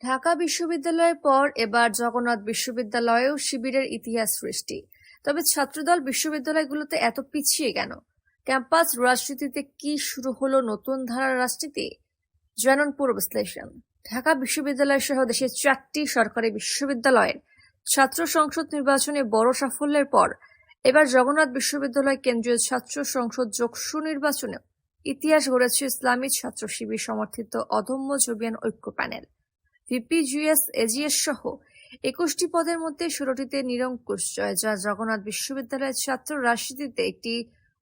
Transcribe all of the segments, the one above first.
ঢাকা বিশ্ববিদ্যালয়ের পর এবার জগন্নাথ বিশ্ববিদ্যালয়েও শিবিরের ইতিহাস সৃষ্টি। তবে ছাত্রদল বিশ্ববিদ্যালয়গুলোতে এত পিছিয়ে কেন? ক্যাম্পাস রাজনীতিতে কি শুরু হলো নতুন ধারার রাজনীতি? জানুন পুরো বিশ্লেষণ। ঢাকা বিশ্ববিদ্যালয় সহ দেশের 4টি সরকারি বিশ্ববিদ্যালয়ের ছাত্র সংসদ নির্বাচনে বড় সাফল্যের পর এবার জগন্নাথ বিশ্ববিদ্যালয় কেন্দ্রীয় ছাত্র সংসদ যোগসু নির্বাচনে ইতিহাস গড়েছে ইসলামী ছাত্র শিবির সমর্থিত অদম্য জবিয়ান ঐক্য প্যানেল। ভিপিজিএস এজিএস সহ 21টি পদের মধ্যে 16টিতে নিরঙ্কুশ জয়, যা জগন্নাথ বিশ্ববিদ্যালয়ের ছাত্র রাজনীতিতে একটি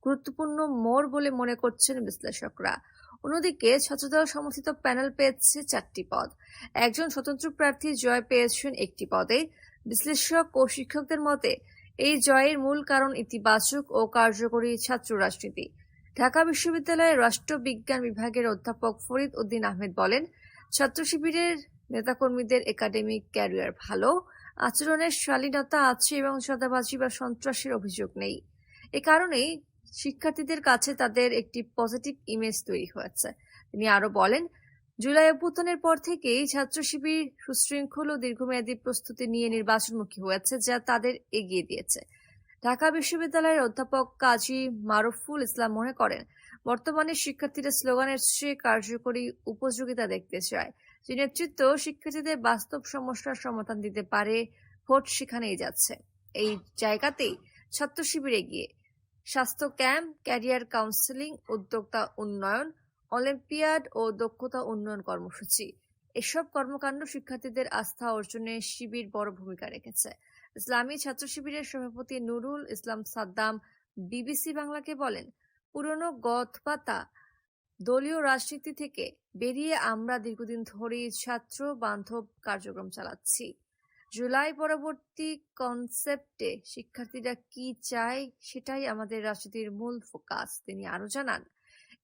গুরুত্বপূর্ণ মোড় বলে মনে করছেন বিশ্লেষকরা। অন্যদিকে ছাত্রদল সমর্থিত প্যানেল পেয়েছে 4টি পদ, একজন স্বতন্ত্র প্রার্থী জয় পেয়েছেন একটি পদে। বিশ্লেষক ও শিক্ষকদের মতে এই জয়ের মূল কারণ ইতিবাচক ও কার্যকরী ছাত্র রাজনীতি। ঢাকা বিশ্ববিদ্যালয়ের রাষ্ট্রবিজ্ঞান বিভাগের অধ্যাপক ফরিদ উদ্দিন আহমেদ বলেন, ছাত্র শিবিরের নেতাকর্মীদের একাডেমিক ক্যারিয়ার ভালো, আচরণের শালীনতা আছে এবং চাঁদাবাজি বা সন্ত্রাসের অভিযোগ নেই। এ কারণেই শিক্ষার্থীদের কাছে তাদের একটি পজিটিভ ইমেজ তৈরি হয়েছে। তিনি আরো বলেন, জুলাই অভ্যুত্থানের পর থেকেই ছাত্র শিবির সুশৃঙ্খল ও দীর্ঘমেয়াদী প্রস্তুতি নিয়ে নির্বাচনমুখী হয়েছে, যা তাদের এগিয়ে দিয়েছে। ঢাকা বিশ্ববিদ্যালয়ের অধ্যাপক কাজী মারুফুল ইসলাম মনে করেন, বর্তমানে শিক্ষার্থীরা স্লোগানের চেয়ে কার্যকরী উপযোগিতা দেখতে চায়। যে নেতৃত্ব শিক্ষার্থীদের বাস্তব সমস্যার সমাধান দিতে পারে, ভোট সেখানেই যাচ্ছে। এই জায়গাতেই ছাত্র শিবির এগিয়ে। স্বাস্থ্য ক্যাম্প, ক্যারিয়ার কাউন্সেলিং, উদ্যোক্তা উন্নয়ন, অলিম্পিয়াড ও দক্ষতা উন্নয়ন কর্মসূচি, এসব কর্মকাণ্ড শিক্ষার্থীদের আস্থা অর্জনে শিবির বড় ভূমিকা রেখেছে। ইসলামী ছাত্র শিবিরের সভাপতি নুরুল ইসলাম সাদ্দাম বিবিসি বাংলাকে বলেন, পুরনো গথপাতা দলীয় রাজনীতি থেকে বেরিয়ে আমরা দীর্ঘদিন ধরেই ছাত্র বান্ধব কার্যক্রম চালাচ্ছি। জুলাই পরবর্তী কনসেপ্টে শিক্ষার্থীরা কি চায় সেটাই আমাদের রাজনীতির মূল ফোকাস। তিনি আরো জানান,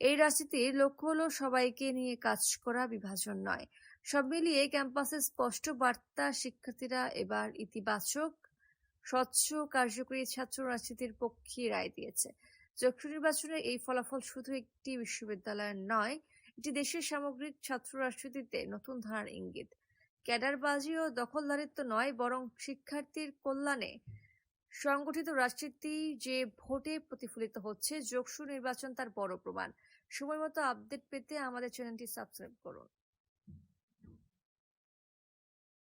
এই রাজনীতির লক্ষ্য হলো সবাইকে নিয়ে কাজ করা, বিভাজন নয়। সব মিলিয়ে ক্যাম্পাসে স্পষ্ট বার্তা, শিক্ষার্থীরা এবার ইতিবাচক, স্বচ্ছ, কার্যকরী ছাত্র রাজনীতির পক্ষে রায় দিয়েছে। যোগসু নির্বাচনের এই ফলাফল শুধু একটি বিশ্ববিদ্যালয়ের নয়, এটি দেশের সামগ্রিক ছাত্র রাজনীতিতে নতুন ধারার ইঙ্গিত। ক্যাডারবাজি ও দখলদারিত্ব নয়, বরং শিক্ষার্থীর কল্যাণে সংগঠিত রাজনীতি যে ভোটে প্রতিফলিত হচ্ছে, যোগসু নির্বাচন তার বড় প্রমাণ। সময়মতো আপডেট পেতে আমাদের চ্যানেলটি সাবস্ক্রাইব করুন।